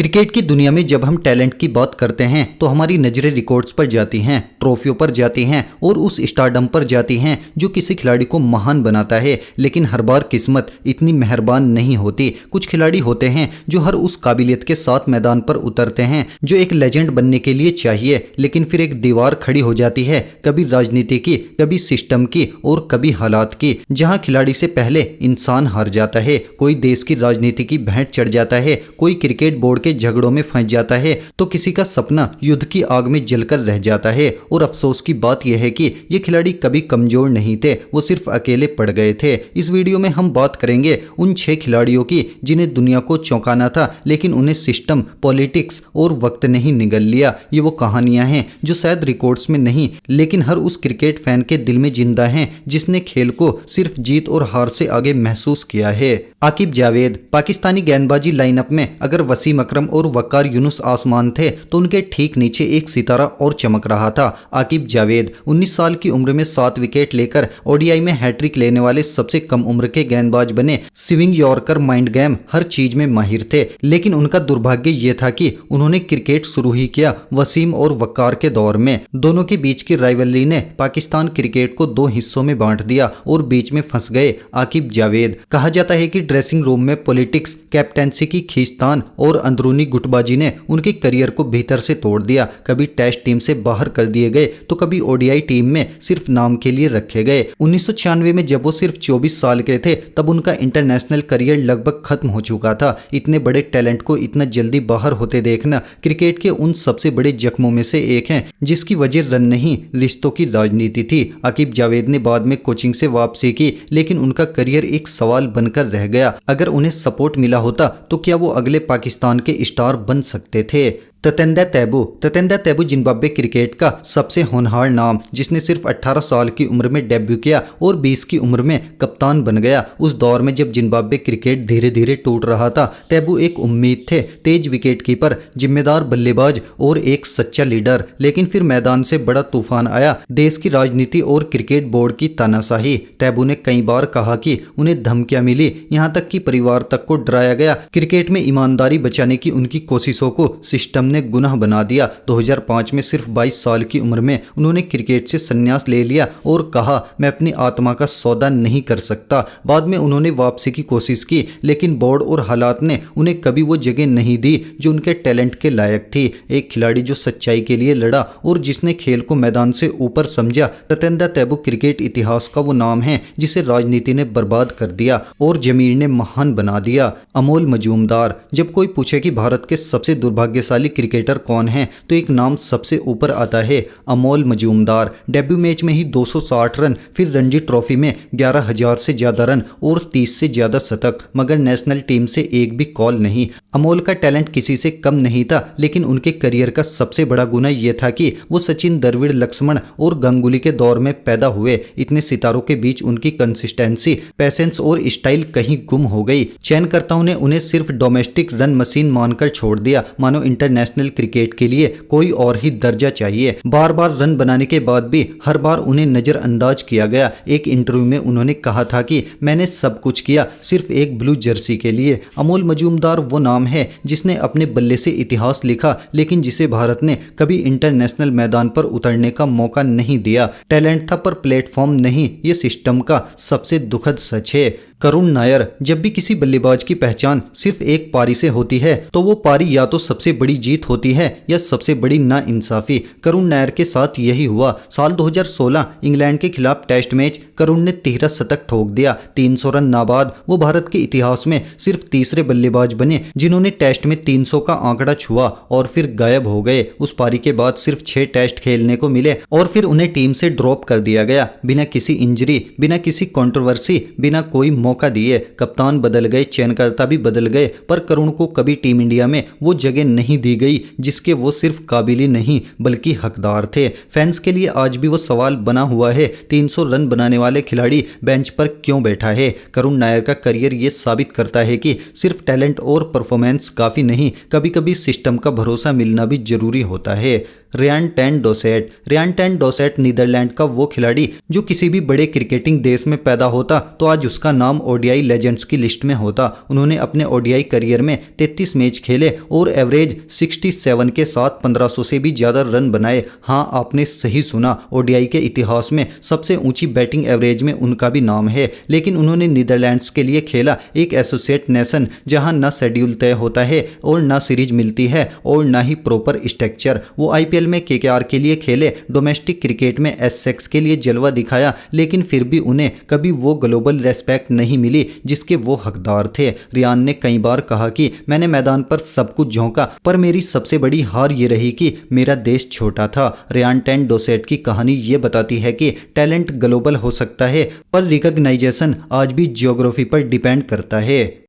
Cricket की दुनिया में जब हम टैलेंट की बात करते हैं तो हमारी नज़रें रिकॉर्ड्स पर जाती हैं, ट्रॉफियों पर जाती हैं और उस स्टारडम पर जाती हैं जो किसी खिलाड़ी को महान बनाता है। लेकिन हर बार किस्मत इतनी मेहरबान नहीं होती। कुछ खिलाड़ी होते हैं जो हर उस काबिलियत के साथ मैदान पर उतरते हैं जो एक लेजेंड बनने के लिए चाहिए, लेकिन फिर एक दीवार खड़ी हो जाती है, कभी राजनीति की, कभी सिस्टम की और कभी हालात की। जहां खिलाड़ी से पहले इंसान हार जाता है, कोई देश की राजनीति की भेंट चढ़ जाता है, कोई क्रिकेट बोर्ड के झगड़ों में फंस जाता है, तो किसी का सपना युद्ध की आग में जलकर रह जाता है। और अफसोस की बात यह है कि ये खिलाड़ी कभी कमजोर नहीं थे, वो सिर्फ अकेले पड़ गए थे। इस वीडियो में हम बात करेंगे उन 6 खिलाड़ियों की जिन्हें दुनिया को चौंकाना था, लेकिन उन्हें सिस्टम, पॉलिटिक्स और वक्त ने ही निगल लिया। ये वो कहानियां हैं जो शायद रिकॉर्ड्स में नहीं, लेकिन हर उस क्रिकेट फैन के दिल में जिंदा हैं जिसने खेल को सिर्फ जीत और हार से आगे महसूस किया है। आकिब जावेद। पाकिस्तानी गेंदबाजी लाइनअप में अगर वसीम अकरम और वकार यूनुस आसमान थे तो उनके ठीक नीचे एक सितारा और चमक रहा था, आकिब जावेद। 19 साल की उम्र में 7 विकेट लेकर ओडीआई में हैट्रिक लेने वाले सबसे कम उम्र के गेंदबाज बने। स्विंग यॉर्कर, माइंड गेम, हर चीज में माहिर थे। लेकिन उनका दुर्भाग्य ये था कि उन्होंने क्रिकेट शुरू ही किया वसीम और वकार के दौर में। दोनों के बीच की राइवलरी ने पाकिस्तान क्रिकेट को 2 हिस्सों में बांट दिया और बीच में फंस गए आकिब जावेद। कहा जाता है कि ड्रेसिंग रूम में पॉलिटिक्स, कैप्टेंसी की खींचतान और अंदरूनी गुटबाजी ने उनके करियर को भीतर से तोड़ दिया। कभी टेस्ट टीम से बाहर कर दिए गए तो कभी ओडीआई टीम में सिर्फ नाम के लिए रखे गए। 1996 में जब वो सिर्फ 24 साल के थे तब उनका इंटरनेशनल करियर लगभग खत्म हो चुका था। इतने बड़े टैलेंट को इतना जल्दी बाहर होते देखना क्रिकेट के उन सबसे बड़े जख्मों में से एक है जिसकी वजह रन नहीं, रिश्तों की राजनीति थी। आकिब जावेद ने बाद में कोचिंग से वापसी की, लेकिन उनका करियर एक सवाल बनकर रह गया। अगर उन्हें सपोर्ट मिला होता तो क्या वो अगले पाकिस्तान के स्टार बन सकते थे। ततेंदा तैबू जिम्बाब्वे क्रिकेट का सबसे होनहार नाम, जिसने सिर्फ 18 साल की उम्र में डेब्यू किया और 20 की उम्र में कप्तान बन गया। उस दौर में जब जिम्बाब्वे क्रिकेट धीरे धीरे टूट रहा था, तैबू एक उम्मीद थे, तेज विकेट कीपर, जिम्मेदार बल्लेबाज और एक सच्चा लीडर। लेकिन फिर मैदान से बड़ा तूफान आया, देश की राजनीति और क्रिकेट बोर्ड की तानाशाही। तैबू ने कई बार कहा कि उन्हें धमकियां मिली, यहाँ तक कि परिवार तक को डराया गया। क्रिकेट में ईमानदारी बचाने की उनकी कोशिशों को सिस्टम ने गुनाह बना दिया। 2005 में सिर्फ 22 साल की उम्र में उन्होंने क्रिकेट से संन्यास ले लिया और कहा, मैं अपनी आत्मा का सौदा नहीं कर सकता। बाद में उन्होंने वापसी की कोशिश की, लेकिन बोर्ड और हालात ने उन्हें कभी वो जगह नहीं दी जो उनके टैलेंट के लायक थी। एक खिलाड़ी जो सच्चाई के लिए लड़ा और जिसने खेल को मैदान से ऊपर समझा। ततेंदा तैबू क्रिकेट इतिहास का वो नाम है जिसे राजनीति ने बर्बाद कर दिया और जमीर ने महान बना दिया। अमोल मजूमदार। जब कोई पूछे कि भारत के सबसे दुर्भाग्यशाली क्रिकेटर कौन है तो एक नाम सबसे ऊपर आता है, अमोल मजूमदार। डेब्यू मैच में ही 260 रन, फिर रणजी ट्रॉफी में 11,000 से ज्यादा रन और 30 से ज्यादा शतक, मगर नेशनल टीम से एक भी कॉल नहीं। अमोल का टैलेंट किसी से कम नहीं था, लेकिन उनके करियर का सबसे बड़ा गुना यह था कि वो सचिन, द्रविड़, लक्ष्मण और गांगुली के दौर में पैदा हुए। इतने सितारों के बीच उनकी कंसिस्टेंसी, पैसेंस और स्टाइल कहीं गुम हो गई। चयनकर्ताओं ने उन्हें सिर्फ डोमेस्टिक रन मशीन मानकर छोड़ दिया, मानो इंटरनेशनल क्रिकेट के लिए कोई और ही दर्जा चाहिए। बार बार रन बनाने के बाद भी हर बार उन्हें नजरअंदाज किया गया। एक इंटरव्यू में उन्होंने कहा था कि मैंने सब कुछ किया सिर्फ एक ब्लू जर्सी के लिए। अमोल मजूमदार वो नाम है जिसने अपने बल्ले से इतिहास लिखा, लेकिन जिसे भारत ने कभी इंटरनेशनल मैदान पर उतरने का मौका नहीं दिया। टैलेंट था पर प्लेटफॉर्म नहीं, ये सिस्टम का सबसे दुखद सच है। करुण नायर। जब भी किसी बल्लेबाज की पहचान सिर्फ एक पारी से होती है तो वो पारी या तो सबसे बड़ी जीत होती है या सबसे बड़ी नाइंसाफी। करुण नायर के साथ यही हुआ। साल 2016 इंग्लैंड के खिलाफ टेस्ट मैच करुण ने 13 शतक ठोक दिया, 300 रन नाबाद। वो भारत के इतिहास में सिर्फ तीसरे बल्लेबाज बने जिन्होंने टेस्ट में 300 का आंकड़ा छुआ और फिर गायब हो गए। उस पारी के बाद सिर्फ 6 टेस्ट खेलने को मिले और फिर उन्हें टीम से ड्रॉप कर दिया गया, बिना किसी इंजरी, बिना किसी कंट्रोवर्सी, बिना कोई मौका दिए। कप्तान बदल गए, चयनकर्ता भी बदल गए, पर करुण को कभी टीम इंडिया में वो जगह नहीं दी गई जिसके वो सिर्फ काबिल ही नहीं बल्कि हकदार थे। फैंस के लिए आज भी वो सवाल बना हुआ है, 300 रन बनाने वाले खिलाड़ी बेंच पर क्यों बैठा है। करुण नायर का करियर ये साबित करता है कि सिर्फ टैलेंट और परफॉर्मेंस काफी नहीं, कभी कभी सिस्टम का भरोसा मिलना भी जरूरी होता है। Ryan ten Doeschate. Ryan ten Doeschate Netherland का वो खिलाड़ी जो किसी भी बड़े क्रिकेटिंग देश में पैदा होता तो आज उसका नाम ओडीआई लेजेंड्स की लिस्ट में होता। उन्होंने अपने ओडीआई करियर में 33 मैच खेले और एवरेज 67 के साथ 1500 से भी ज़्यादा रन बनाए। हाँ, आपने सही सुना, ओडीआई के इतिहास में सबसे ऊंची बैटिंग एवरेज में उनका भी नाम है। लेकिन उन्होंने नीदरलैंड्स के लिए खेला, एक एसोसिएट नेशन जहां ना शेड्यूल तय होता है और ना सीरीज मिलती है और ना ही प्रॉपर स्ट्रक्चर। वो आईपीएल में केकेआर के लिए खेले, डोमेस्टिक क्रिकेट में एसेक्स के लिए जलवा दिखाया, लेकिन फिर भी उन्हें कभी वो ग्लोबल रेस्पेक्ट नहीं मिली जिसके वो हकदार थे। रियान ने कई बार कहा कि मैंने मैदान पर सब कुछ झोंका, पर मेरी सबसे बड़ी हार ये रही कि मेरा देश छोटा था। रियान टेन डोसेट की कहानी ये बताती है कि टैलेंट ग्लोबल हो सकता है, पर रिकॉग्नाइजेशन आज भी ज्योग्राफी पर डिपेंड करता है।